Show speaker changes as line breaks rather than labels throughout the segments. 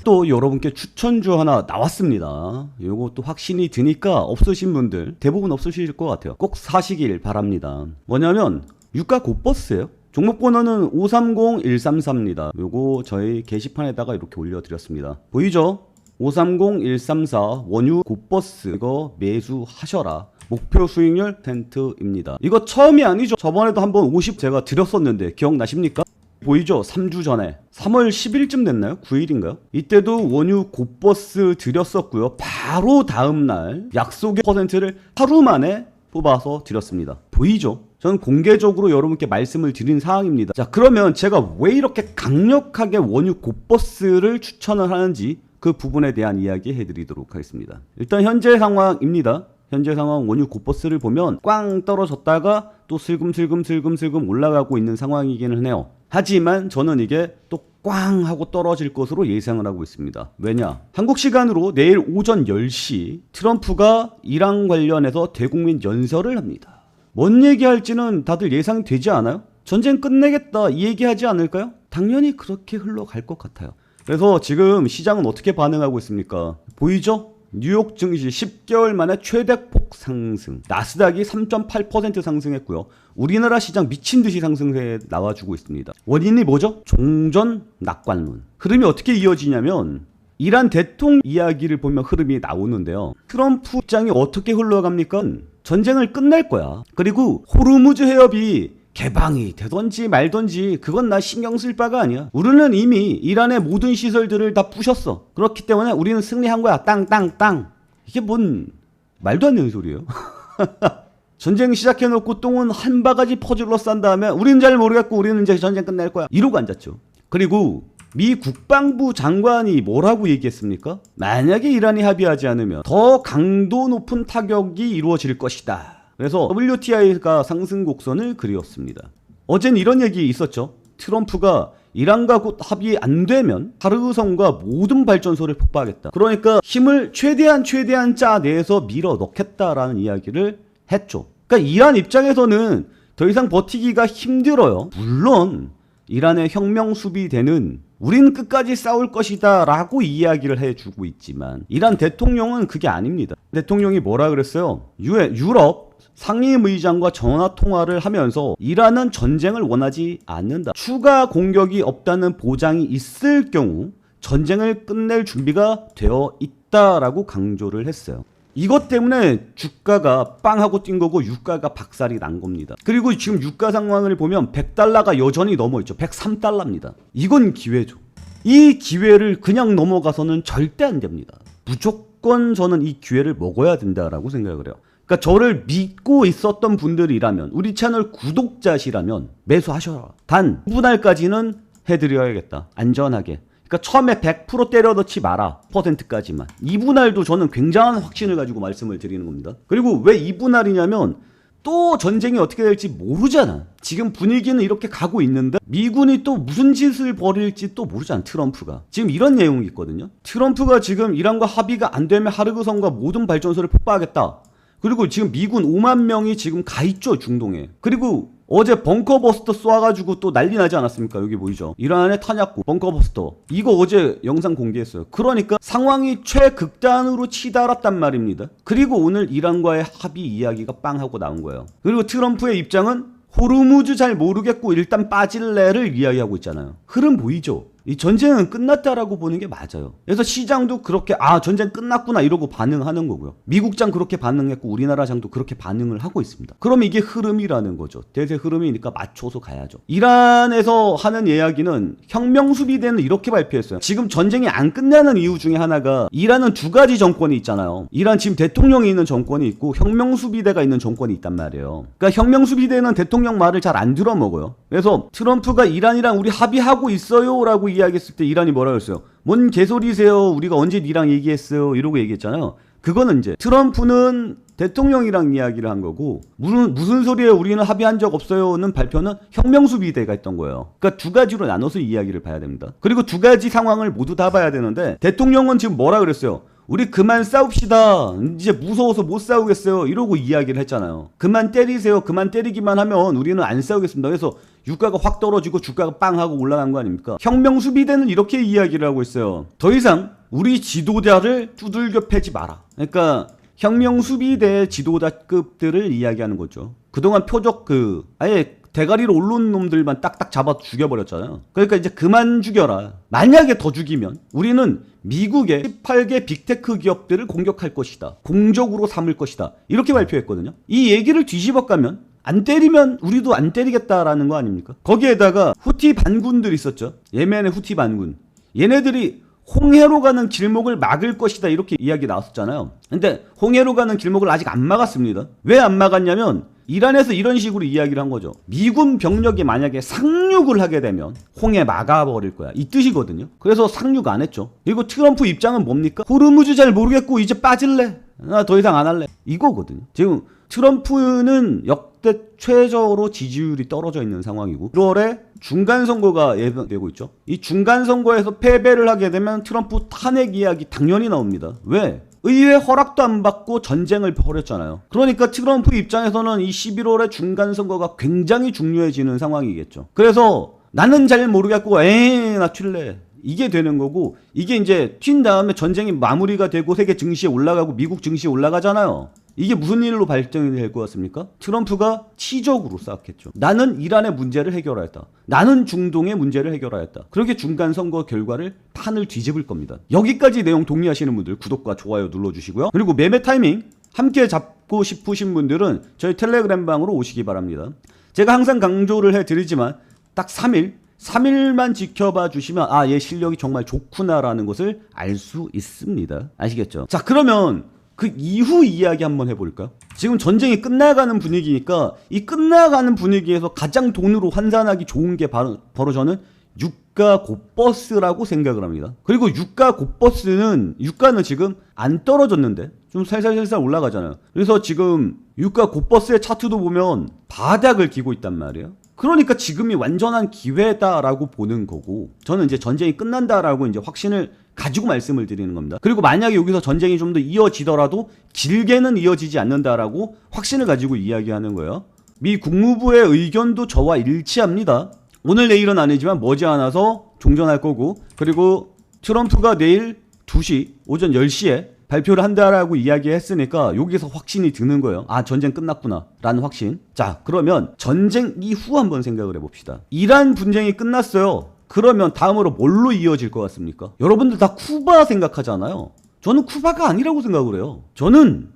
또 여러분께 추천주 하나 나왔습니다. 요것도 확신이 드니까 없으신 분들 대부분 없으실 것 같아요. 꼭 사시길 바랍니다. 뭐냐면 유가 곧버스예요. 종목번호는 530134입니다. 요거 저희 게시판에다가 이렇게 올려드렸습니다. 보이죠? 530134 원유 곧버스 이거 매수하셔라. 목표 수익률 10%입니다. 이거 처음이 아니죠. 저번에도 한번 50 제가 드렸었는데 기억나십니까? 보이죠? 3주 전에 3월 10일쯤 됐나요? 9일인가요? 이때도 원유 곧버스 드렸었고요. 바로 다음날 약속의 퍼센트를 하루 만에 뽑아서 드렸습니다. 보이죠? 저는 공개적으로 여러분께 말씀을 드린 사항입니다. 자, 그러면 제가 왜 이렇게 강력하게 원유 곧버스를 추천을 하는지 그 부분에 대한 이야기 해드리도록 하겠습니다. 일단 현재 상황입니다. 현재 상황 원유 곧버스를 보면 꽝 떨어졌다가 또 슬금슬금 올라가고 있는 상황이기는 해요. 하지만 저는 이게 또 꽝 하고 떨어질 것으로 예상을 하고 있습니다. 왜냐? 한국 시간으로 내일 오전 10시 트럼프가 이란 관련해서 대국민 연설을 합니다. 뭔 얘기할지는 다들 예상되지 않아요? 전쟁 끝내겠다 이 얘기하지 않을까요? 당연히 그렇게 흘러갈 것 같아요. 그래서 지금 시장은 어떻게 반응하고 있습니까? 보이죠? 뉴욕 증시 10개월 만에 최대폭 상승, 나스닥이 3.8% 상승했고요. 우리나라 시장 미친듯이 상승세에 나와주고 있습니다. 원인이 뭐죠? 종전 낙관론. 흐름이 어떻게 이어지냐면 이란 대통령 이야기를 보면 흐름이 나오는데요. 트럼프 입장이 어떻게 흘러갑니까? 전쟁을 끝낼 거야. 그리고 호르무즈 해협이 개방이 되던지 말던지 그건 나 신경 쓸 바가 아니야. 우리는 이미 이란의 모든 시설들을 다 부셨어. 그렇기 때문에 우리는 승리한 거야. 땅. 이게 뭔 말도 안 되는 소리예요. 전쟁 시작해놓고 똥은 한 바가지 퍼즐로 싼 다음에 우리는 잘 모르겠고 우리는 이제 전쟁 끝낼 거야. 이러고 앉았죠. 그리고 미 국방부 장관이 뭐라고 얘기했습니까? 만약에 이란이 합의하지 않으면 더 강도 높은 타격이 이루어질 것이다. 그래서 WTI가 상승 곡선을 그리웠습니다. 어젠 이런 얘기 있었죠. 트럼프가 이란과 곧 합의 안 되면 하르성과 모든 발전소를 폭파하겠다. 그러니까 힘을 최대한 짜내서 밀어 넣겠다라는 이야기를 했죠. 그러니까 이란 입장에서는 더 이상 버티기가 힘들어요. 물론 이란의 혁명 수비대는 우린 끝까지 싸울 것이다 라고 이야기를 해주고 있지만 이란 대통령은 그게 아닙니다. 대통령이 뭐라 그랬어요? 유럽 상임의장과 전화 통화를 하면서 이란은 전쟁을 원하지 않는다. 추가 공격이 없다는 보장이 있을 경우 전쟁을 끝낼 준비가 되어 있다라고 강조를 했어요. 이것 때문에 주가가 빵 하고 뛴 거고 유가가 박살이 난 겁니다. 그리고 지금 유가 상황을 보면 100달러가 여전히 넘어있죠. 103달러입니다. 이건 기회죠. 이 기회를 그냥 넘어가서는 절대 안 됩니다. 무조건 저는 이 기회를 먹어야 된다라고 생각을 해요. 그러니까 저를 믿고 있었던 분들이라면 우리 채널 구독자시라면 매수하셔라. 단 2분할까지는 해드려야겠다. 안전하게. 그러니까 처음에 100% 때려 넣지 마라. %까지만. 2분할도 저는 굉장한 확신을 가지고 말씀을 드리는 겁니다. 그리고 왜 2분할이냐면 또 전쟁이 어떻게 될지 모르잖아. 지금 분위기는 이렇게 가고 있는데 미군이 또 무슨 짓을 벌일지 또 모르잖아. 트럼프가. 지금 이런 내용이 있거든요. 트럼프가 지금 이란과 합의가 안 되면 하르그성과 모든 발전소를 폭파하겠다. 그리고 지금 미군 5만 명이 지금 가 있죠, 중동에. 그리고 어제 벙커버스터 쏴가지고 또 난리 나지 않았습니까? 여기 보이죠? 이란의 탄약고 벙커버스터. 이거 어제 영상 공개했어요. 그러니까 상황이 최극단으로 치달았단 말입니다. 그리고 오늘 이란과의 합의 이야기가 빵 하고 나온 거예요. 그리고 트럼프의 입장은 호르무즈 잘 모르겠고 일단 빠질래를 이야기하고 있잖아요. 흐름 보이죠? 이 전쟁은 끝났다라고 보는 게 맞아요. 그래서 시장도 그렇게 전쟁 끝났구나 이러고 반응하는 거고요. 미국장 그렇게 반응했고 우리나라 장도 그렇게 반응을 하고 있습니다. 그럼 이게 흐름이라는 거죠. 대세 흐름이니까 맞춰서 가야죠. 이란에서 하는 이야기는 혁명수비대는 이렇게 발표했어요. 지금 전쟁이 안 끝나는 이유 중에 하나가 이란은 두 가지 정권이 있잖아요. 이란 지금 대통령이 있는 정권이 있고 혁명수비대가 있는 정권이 있단 말이에요. 그러니까 혁명수비대는 대통령 말을 잘 안 들어먹어요. 그래서 트럼프가 이란이랑 우리 합의하고 있어요 라고 이야기했을 때 이란이 뭐라고 했어요? 뭔 개소리세요? 우리가 언제 니랑 얘기했어요? 이러고 얘기했잖아요. 그거는 이제 트럼프는 대통령이랑 이야기를 한 거고 무슨 소리예요? 우리는 합의한 적 없어요는 발표는 혁명수비대가 했던 거예요. 그러니까 두 가지로 나눠서 이야기를 봐야 됩니다. 그리고 두 가지 상황을 모두 다 봐야 되는데 대통령은 지금 뭐라 그랬어요? 우리 그만 싸웁시다. 이제 무서워서 못 싸우겠어요. 이러고 이야기를 했잖아요. 그만 때리세요. 그만 때리기만 하면 우리는 안 싸우겠습니다. 그래서 유가가 확 떨어지고 주가가 빵 하고 올라간 거 아닙니까? 혁명 수비대는 이렇게 이야기를 하고 있어요. 더 이상 우리 지도자를 두들겨 패지 마라. 그러니까 혁명 수비대 지도자급들을 이야기하는 거죠. 그동안 표적 아예 대가리로 올라온 놈들만 딱딱 잡아 죽여버렸잖아요. 그러니까 이제 그만 죽여라. 만약에 더 죽이면 우리는 미국의 18개 빅테크 기업들을 공격할 것이다. 공적으로 삼을 것이다. 이렇게 발표했거든요. 이 얘기를 뒤집어 까면 안 때리면 우리도 안 때리겠다라는 거 아닙니까? 거기에다가 후티 반군들 있었죠. 예멘의 후티 반군. 얘네들이 홍해로 가는 길목을 막을 것이다 이렇게 이야기 나왔었잖아요. 근데 홍해로 가는 길목을 아직 안 막았습니다. 왜 안 막았냐면 이란에서 이런 식으로 이야기를 한 거죠. 미군 병력이 만약에 상륙을 하게 되면 홍해 막아버릴 거야. 이 뜻이거든요. 그래서 상륙 안 했죠. 그리고 트럼프 입장은 뭡니까? 호르무즈 잘 모르겠고 이제 빠질래. 나 더 이상 안 할래. 이거거든요. 지금 트럼프는 역대 최저로 지지율이 떨어져 있는 상황이고 1월에 중간선거가 예상되고 있죠. 이 중간선거에서 패배를 하게 되면 트럼프 탄핵 이야기 당연히 나옵니다. 왜? 의회 허락도 안 받고 전쟁을 벌였잖아요. 그러니까 트럼프 입장에서는 이 11월에 중간선거가 굉장히 중요해지는 상황이겠죠. 그래서 나는 잘 모르겠고 에이 나 튈래. 이게 되는 거고 이게 이제 튄 다음에 전쟁이 마무리가 되고 세계 증시에 올라가고 미국 증시에 올라가잖아요. 이게 무슨 일로 발전이 될 것 같습니까? 트럼프가 치적으로 쌓았겠죠. 나는 이란의 문제를 해결하였다. 나는 중동의 문제를 해결하였다. 그렇게 중간선거 결과를 판을 뒤집을 겁니다. 여기까지 내용 동의하시는 분들 구독과 좋아요 눌러주시고요. 그리고 매매 타이밍 함께 잡고 싶으신 분들은 저희 텔레그램 방으로 오시기 바랍니다. 제가 항상 강조를 해드리지만 딱 3일만 지켜봐 주시면 얘 실력이 정말 좋구나라는 것을 알 수 있습니다. 아시겠죠? 자, 그러면 그 이후 이야기 한번 해볼까요? 지금 전쟁이 끝나가는 분위기니까 이 끝나가는 분위기에서 가장 돈으로 환산하기 좋은 게 바로 저는 유가 곧버스라고 생각을 합니다. 그리고 유가는 지금 안 떨어졌는데 좀 살살살살 올라가잖아요. 그래서 지금 유가 곧버스의 차트도 보면 바닥을 기고 있단 말이에요. 그러니까 지금이 완전한 기회다라고 보는 거고 저는 이제 전쟁이 끝난다라고 이제 확신을 가지고 말씀을 드리는 겁니다. 그리고 만약에 여기서 전쟁이 좀 더 이어지더라도 길게는 이어지지 않는다라고 확신을 가지고 이야기하는 거예요. 미 국무부의 의견도 저와 일치합니다. 오늘 내일은 아니지만 머지않아서 종전할 거고 그리고 트럼프가 내일 2시 오전 10시에 발표를 한다라고 이야기했으니까 여기서 확신이 드는 거예요. 전쟁 끝났구나 라는 확신. 자, 그러면 전쟁 이후 한번 생각을 해봅시다. 이란 분쟁이 끝났어요. 그러면 다음으로 뭘로 이어질 것 같습니까? 여러분들 다 쿠바 생각하잖아요. 저는 쿠바가 아니라고 생각을 해요. 저는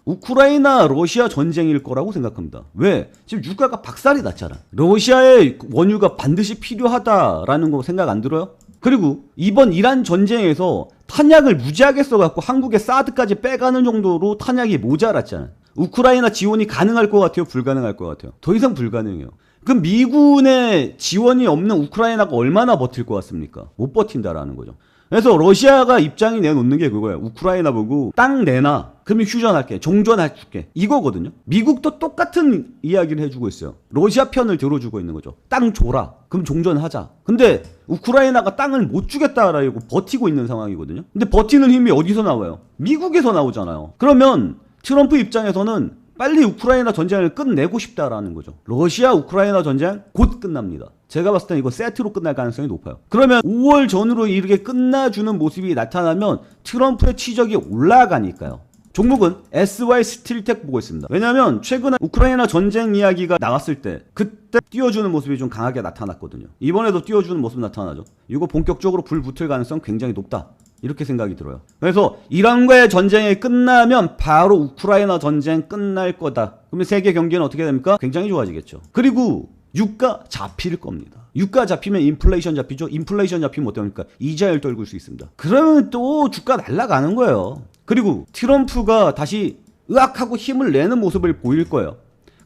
우크라이나 러시아 전쟁일 거라고 생각합니다. 왜? 지금 유가가 박살이 났잖아. 러시아의 원유가 반드시 필요하다라는 거 생각 안 들어요? 그리고 이번 이란 전쟁에서 탄약을 무지하게 써갖고 한국의 사드까지 빼가는 정도로 탄약이 모자랐잖아요. 우크라이나 지원이 가능할 것 같아요? 불가능할 것 같아요? 더 이상 불가능해요. 그럼 미군의 지원이 없는 우크라이나가 얼마나 버틸 것 같습니까? 못 버틴다라는 거죠. 그래서 러시아가 입장이 내놓는 게 그거예요. 우크라이나 보고 땅 내놔. 그러면 휴전할게. 종전해줄게. 이거거든요. 미국도 똑같은 이야기를 해주고 있어요. 러시아 편을 들어주고 있는 거죠. 땅 줘라. 그럼 종전하자. 근데 우크라이나가 땅을 못 주겠다라고 버티고 있는 상황이거든요. 근데 버티는 힘이 어디서 나와요? 미국에서 나오잖아요. 그러면 트럼프 입장에서는 빨리 우크라이나 전쟁을 끝내고 싶다라는 거죠. 러시아 우크라이나 전쟁 곧 끝납니다. 제가 봤을 땐 이거 세트로 끝날 가능성이 높아요. 그러면 5월 전으로 이렇게 끝나주는 모습이 나타나면 트럼프의 치적이 올라가니까요. 종목은 SY 스틸텍 보고 있습니다. 왜냐하면 최근에 우크라이나 전쟁 이야기가 나왔을 때 그때 띄워주는 모습이 좀 강하게 나타났거든요. 이번에도 띄워주는 모습 나타나죠. 이거 본격적으로 불 붙을 가능성 굉장히 높다. 이렇게 생각이 들어요. 그래서 이란과의 전쟁이 끝나면 바로 우크라이나 전쟁 끝날 거다. 그러면 세계 경기는 어떻게 됩니까? 굉장히 좋아지겠죠. 그리고 유가 잡힐 겁니다. 유가 잡히면 인플레이션 잡히죠. 인플레이션 잡히면 어떡합니까? 이자율 떨굴 수 있습니다. 그러면 또 주가 날아가는 거예요. 그리고 트럼프가 다시 으악하고 힘을 내는 모습을 보일 거예요.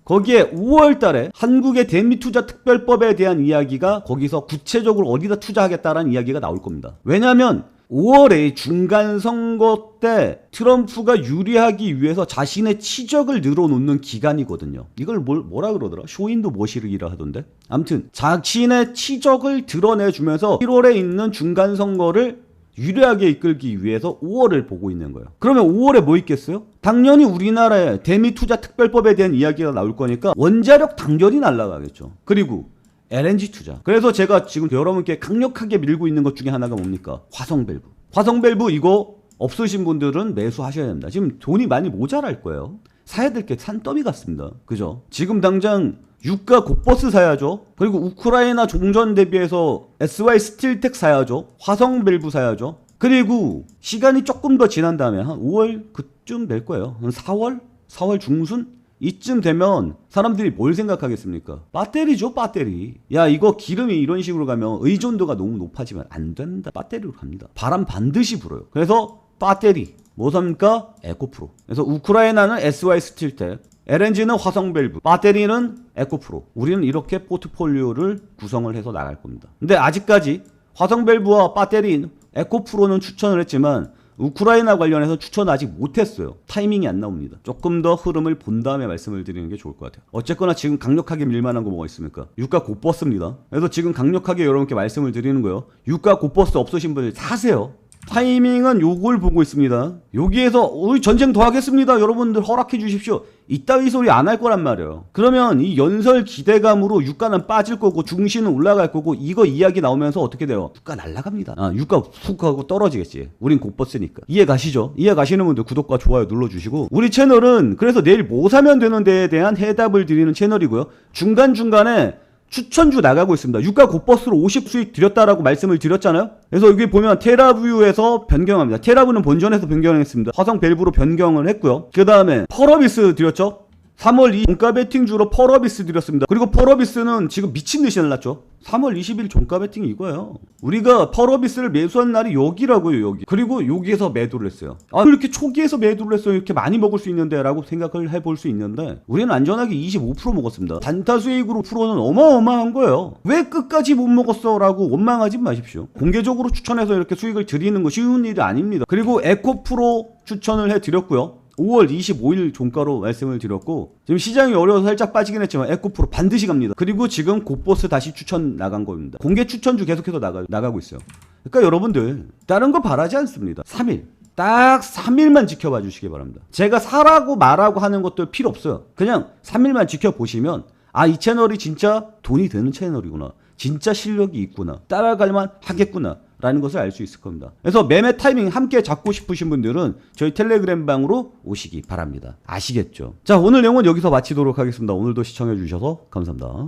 거기에 5월 달에 한국의 대미투자 특별법에 대한 이야기가 거기서 구체적으로 어디다 투자하겠다라는 이야기가 나올 겁니다. 왜냐하면 5월에 중간선거 때 트럼프가 유리하기 위해서 자신의 치적을 늘어놓는 기간이거든요. 이걸 뭐라 그러더라? 쇼윈도 머시르기라 하던데. 아무튼 자신의 치적을 드러내주면서 1월에 있는 중간선거를 유리하게 이끌기 위해서 5월을 보고 있는 거예요. 그러면 5월에 뭐 있겠어요? 당연히 우리나라의 대미투자 특별법에 대한 이야기가 나올 거니까 원자력 단결이 날아가겠죠. 그리고 LNG 투자. 그래서 제가 지금 여러분께 강력하게 밀고 있는 것 중에 하나가 뭡니까? 화성밸브. 화성밸브 이거 없으신 분들은 매수하셔야 됩니다. 지금 돈이 많이 모자랄 거예요. 사야 될 게 산더미 같습니다. 그죠? 지금 당장 유가 곧버스 사야죠. 그리고 우크라이나 종전 대비해서 SY 스틸텍 사야죠. 화성밸브 사야죠. 그리고 시간이 조금 더 지난 다음에 한 5월 그쯤 될 거예요. 한 4월 중순? 이쯤 되면 사람들이 뭘 생각하겠습니까? 배터리죠, 배터리. 야, 이거 기름이 이런 식으로 가면 의존도가 너무 높아지면 안 된다. 배터리로 갑니다. 바람 반드시 불어요. 그래서 배터리. 뭐 삽니까? 에코프로. 그래서 우크라이나는 SY 스틸텍, LNG는 화성밸브, 배터리는 에코프로. 우리는 이렇게 포트폴리오를 구성을 해서 나갈 겁니다. 근데 아직까지 화성밸브와 배터리, 에코프로는 추천을 했지만 우크라이나 관련해서 추천 아직 못했어요. 타이밍이 안 나옵니다. 조금 더 흐름을 본 다음에 말씀을 드리는 게 좋을 것 같아요. 어쨌거나 지금 강력하게 밀만한 거 뭐가 있습니까? 유가 곧버스입니다. 그래서 지금 강력하게 여러분께 말씀을 드리는 거예요. 유가 곧버스 없으신 분들 사세요. 타이밍은 요걸 보고 있습니다. 여기에서 우리 전쟁 더 하겠습니다. 여러분들 허락해 주십시오. 이따위 소리 안 할 거란 말이에요. 그러면 이 연설 기대감으로 유가는 빠질 거고 중시는 올라갈 거고 이거 이야기 나오면서 어떻게 돼요? 유가 날아갑니다. 유가 훅 하고 떨어지겠지. 우린 곧버스니까. 이해 가시죠? 이해 가시는 분들 구독과 좋아요 눌러주시고, 우리 채널은 그래서 내일 뭐 사면 되는 데에 대한 해답을 드리는 채널이고요. 중간중간에 추천주 나가고 있습니다. 유가 곧버스로 50 수익 드렸다라고 말씀을 드렸잖아요. 그래서 여기 보면 테라뷰에서 변경합니다. 테라뷰는 본전에서 변경했습니다. 화성밸브로 변경을 했고요. 그 다음에 펄어비스 드렸죠. 3월 2일 종가 베팅주로 펄어비스 드렸습니다. 그리고 펄어비스는 지금 미친듯이 날랐죠. 3월 20일 종가 베팅이 이거예요. 우리가 펄어비스를 매수한 날이 여기라고요, 여기. 그리고 여기에서 매도를 했어요. 이렇게 초기에서 매도를 했어요. 이렇게 많이 먹을 수 있는데 라고 생각을 해볼 수 있는데 우리는 안전하게 25% 먹었습니다. 단타 수익으로 프로는 어마어마한 거예요. 왜 끝까지 못 먹었어? 라고 원망하지 마십시오. 공개적으로 추천해서 이렇게 수익을 드리는 거 쉬운 일이 아닙니다. 그리고 에코프로 추천을 해드렸고요. 5월 25일 종가로 말씀을 드렸고, 지금 시장이 어려워서 살짝 빠지긴 했지만 에코프로 반드시 갑니다. 그리고 지금 곧버스 다시 추천 나간 겁니다. 공개 추천주 계속해서 나가고 있어요. 그러니까 여러분들 다른 거 바라지 않습니다. 3일 딱 3일만 지켜봐 주시기 바랍니다. 제가 사라고 말하고 하는 것도 필요 없어요. 그냥 3일만 지켜보시면 이 채널이 진짜 돈이 되는 채널이구나, 진짜 실력이 있구나, 따라갈만 하겠구나 라는 것을 알 수 있을 겁니다. 그래서 매매 타이밍 함께 잡고 싶으신 분들은 저희 텔레그램 방으로 오시기 바랍니다. 아시겠죠? 자, 오늘 내용은 여기서 마치도록 하겠습니다. 오늘도 시청해 주셔서 감사합니다.